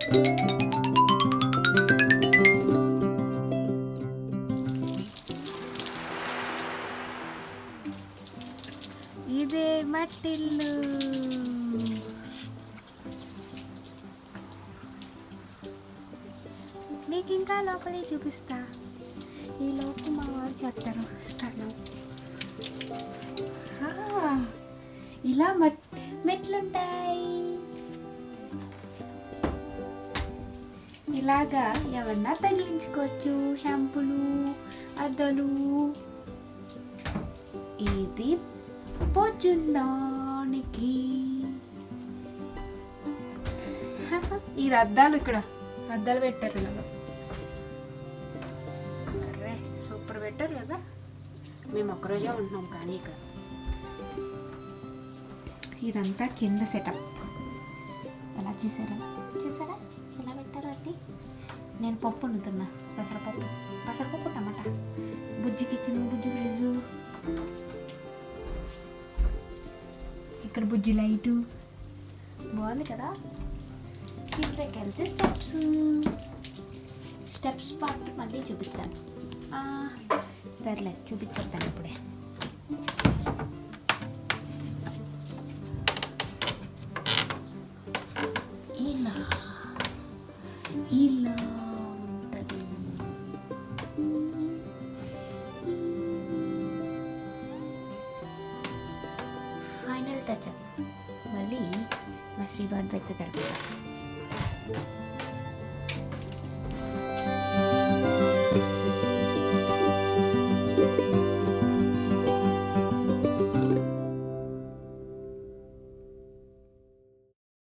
ఇదే మట్టిల్లు. నీకు ఇంకా లోపలే చూపిస్తా. ఈ లోపు మా వారు చెప్తారు స్థలం. ఇలా మెట్లుంటాయి. ఇలాగా ఏమన్నా తగిలించుకోవచ్చు. షాంపులు, అద్దలు. ఇది పొద్దున్నానికి. ఇది అద్దాలు. ఇక్కడ అద్దాలు పెట్టారు కదా. అరే సూపర్ పెట్టారు కదా. మేము ఒక్కరోజే ఉంటున్నాం కానీ ఇక్కడ. ఇదంతా కింద సెటప్. ఎలా చూసారా ఎలా పెట్టారండి. నేను పప్పు వండుతున్నా. పెసరపప్పు టమాటా. బుజ్జి కిచెన్, బుజ్జి ఫ్రిడ్జు. ఇక్కడ బుజ్జి లైటు. బాగుంది కదా. కిందకి వెళ్తే స్టెప్స్ పార్ట్ మళ్ళీ చూపిస్తాను. సర్లే చూపించేస్తాను ఇప్పుడే. ఇలా ఉంటుంది. Final touch. మళ్ళీ మా శ్రీవాడి దగ్గర గడుపుతా.